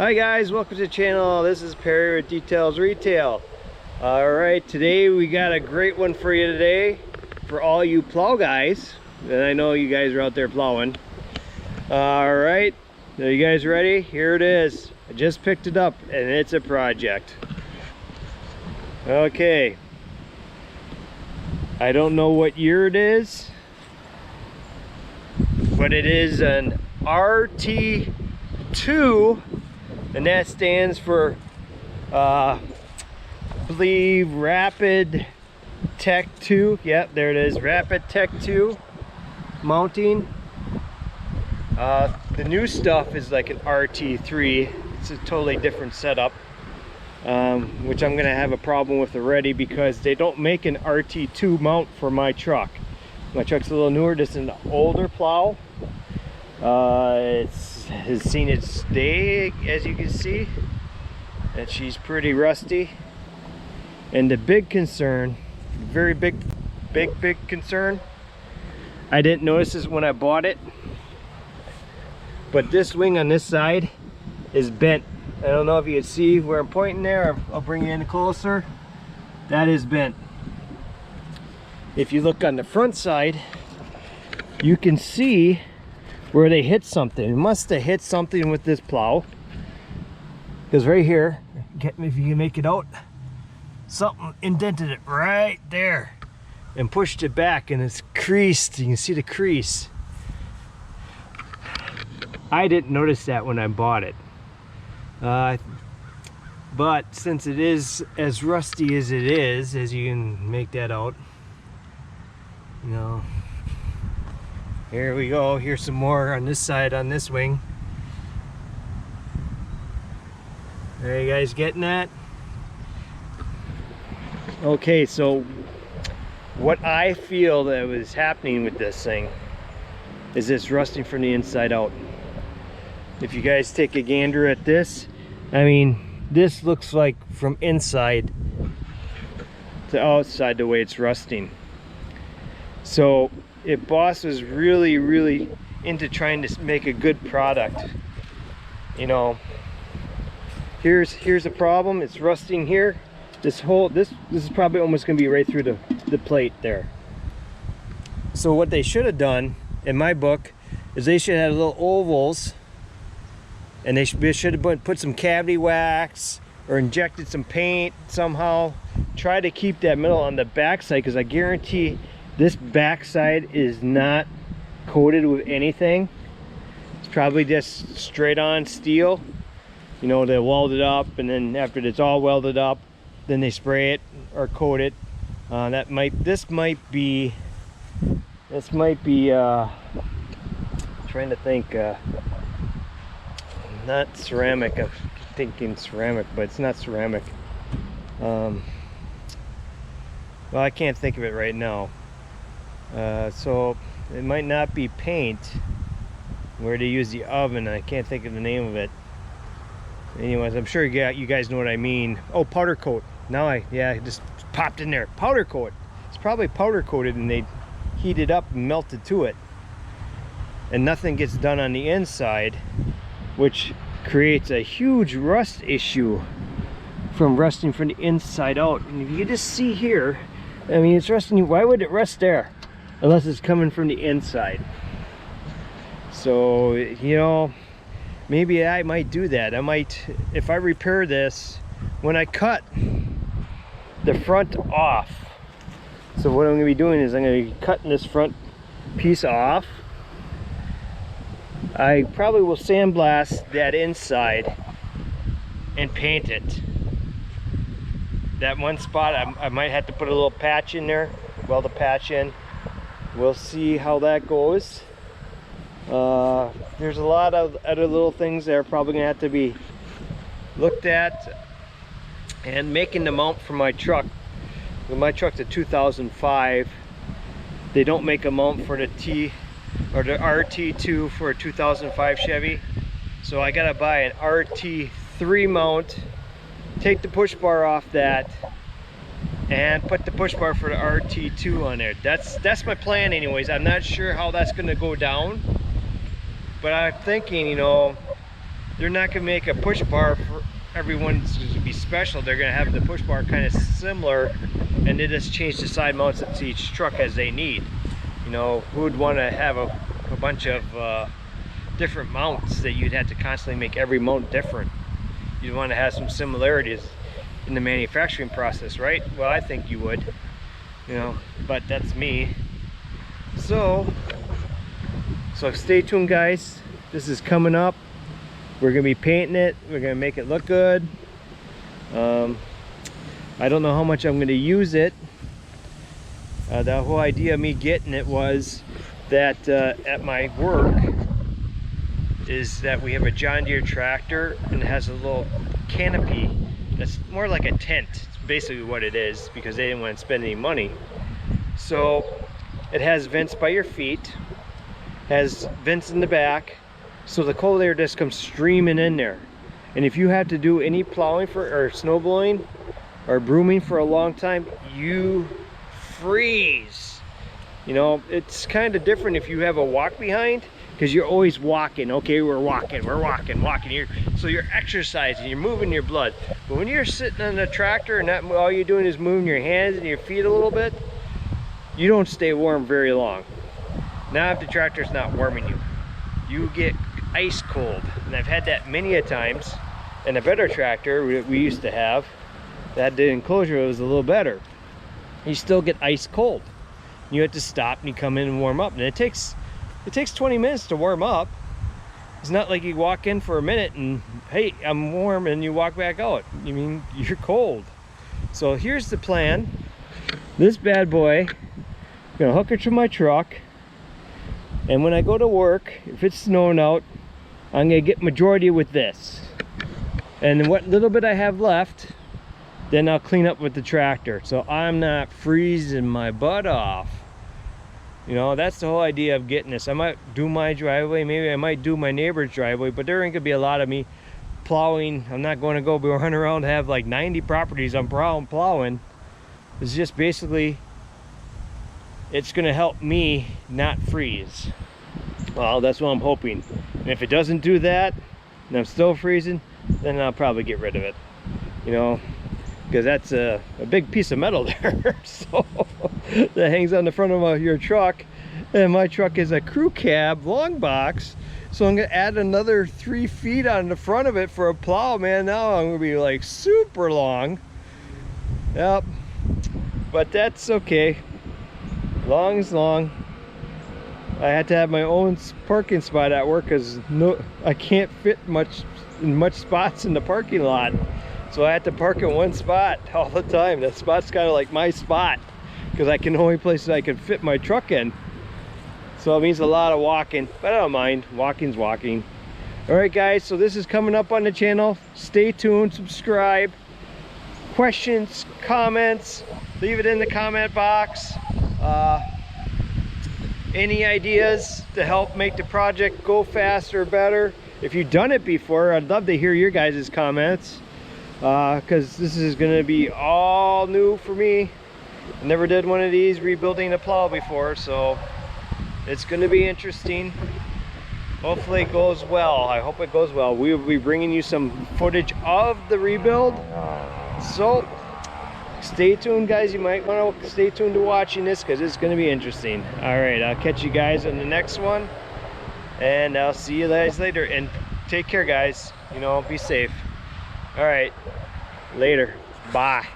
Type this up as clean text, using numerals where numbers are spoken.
Hi guys, welcome to the channel. This is Perry with Details Retail. Alright, today we got a great one for you today for all you plow guys. And I know you guys are out there plowing. Alright, are you guys ready? Here it is. I just picked it up and it's a project. Okay. I don't know what year it is, but it is an RT2, and that stands for I believe Rapid Tech 2. Yep, there it is, Rapid Tech 2 mounting. The new stuff is like an RT3. It's a totally different setup, which I'm gonna have a problem with already because they don't make an RT2 mount for my truck. My truck's a little newer. This is an older plow. Has seen its day, as you can see, and she's pretty rusty. And the big concern, very big concern, I didn't notice this when I bought it, but this wing on this side is bent. I don't know if you can see where I'm pointing there. I'll bring you in closer. That is bent. If you look on the front side, you can see where they hit something. It must have hit something with this plow, because right here, if you can make it out, something indented it right there and pushed it back, and it's creased. You can see the crease. I didn't notice that when I bought it, but since it is as rusty as it is, as you can make that out, you know. Here we go. Here's some more on this side, on this wing. Are you guys getting that? Okay, so what I feel that was happening with this thing is it's rusting from the inside out. If you guys take a gander at this, I mean, this looks like from inside to outside the way it's rusting. So if Boss was really into trying to make a good product, you know, here's a problem. It's rusting here. This is probably almost gonna be right through the plate there. So what they should have done, in my book, is they should have little ovals, and they should have put some cavity wax or injected some paint somehow. Try to keep that middle on the back side, because I guarantee this backside is not coated with anything. It's probably just straight on steel. You know, they weld it up, and then after it's all welded up, then they spray it or coat it. This might be trying to think, not ceramic. I'm thinking ceramic, but it's not ceramic. Well, I can't think of it right now. So it might not be paint where they use the oven. I can't think of the name of it. Anyways, I'm sure you guys know what I mean. Oh, powder coat. Now it just popped in there. Powder coat. It's probably powder coated, and they heat it up and melted to it, and nothing gets done on the inside, which creates a huge rust issue from rusting from the inside out. And if you just see here, I mean, it's rusting. Why would it rust there unless it's coming from the inside? So, you know, maybe I might do that. I might, if I repair this, when I cut the front off. So what I'm going to be doing is I'm going to be cutting this front piece off. I probably will sandblast that inside and paint it. That one spot, I might have to put a little patch in there, weld a patch in. We'll see how that goes. There's a lot of other little things that are probably gonna have to be looked at. And making the mount for my truck. My truck's a 2005. They don't make a mount for the RT2 for a 2005 Chevy. So I gotta buy an RT3 mount, take the push bar off that, and put the push bar for the RT2 on there. That's my plan anyways. I'm not sure how that's gonna go down, but I'm thinking, you know, they're not going to make a push bar for everyone's to be special. They're going to have the push bar kind of similar, and they just change the side mounts to each truck as they need. You know, who would want to have a bunch of different mounts that you'd have to constantly make every mount different? You'd want to have some similarities in the manufacturing process, right? Well, I think you would, you know, but that's me. So stay tuned, guys. This is coming up. We're gonna be painting it. We're gonna make it look good. I don't know how much I'm gonna use it. The whole idea of me getting it was that at my work is that we have a John Deere tractor, and it has a little canopy that's more like a tent. It's basically what it is, because they didn't want to spend any money. So it has vents by your feet, has vents in the back, so the cold air just comes streaming in there. And if you have to do any plowing or snow blowing or brooming for a long time, you freeze. You know, it's kind of different if you have a walk behind, because you're always walking. Okay, we're walking. So you're exercising, you're moving your blood. But when you're sitting on the tractor and all you're doing is moving your hands and your feet a little bit, you don't stay warm very long. Now if the tractor's not warming you, you get ice cold. And I've had that many a times. And a better tractor we used to have, that the enclosure was a little better, you still get ice cold. You have to stop and you come in and warm up, and it takes 20 minutes to warm up. It's not like you walk in for a minute and hey, I'm warm, and you walk back out. You mean you're cold. So here's the plan. This bad boy, I'm gonna hook it to my truck, and when I go to work, if it's snowing out, I'm gonna get majority with this. And what little bit I have left, then I'll clean up with the tractor, so I'm not freezing my butt off. You know, that's the whole idea of getting this. I might do my driveway, maybe I might do my neighbor's driveway, but there ain't gonna be a lot of me plowing. I'm not going to go run around and have like 90 properties I'm plowing. It's just basically, it's gonna help me not freeze. Well, that's what I'm hoping. And if it doesn't do that, and I'm still freezing, then I'll probably get rid of it. You know, because that's a big piece of metal there. So that hangs on the front of your truck, and my truck is a crew cab long box, so I'm gonna add another 3 feet on the front of it for a plow. Man, now I'm gonna be like super long. Yep, but that's okay. Long is long. I had to have my own parking spot at work because I can't fit much spots in the parking lot. So I had to park in one spot all the time. That spot's kind of like my spot, because I can only places I can fit my truck in. So it means a lot of walking, but I don't mind. Walking's walking. All right, guys, so this is coming up on the channel. Stay tuned, subscribe. Questions, comments, leave it in the comment box. Any ideas to help make the project go faster or better? If you've done it before, I'd love to hear your guys' comments, because this is going to be all new for me. I never did one of these rebuilding a plow before, so it's going to be interesting. Hopefully it goes well. I hope it goes well. We will be bringing you some footage of the rebuild, so stay tuned, guys. You might want to stay tuned to watching this, because it's going to be interesting. All right, I'll catch you guys in the next one, and I'll see you guys later. And take care, guys. You know, be safe. All right, later. Bye.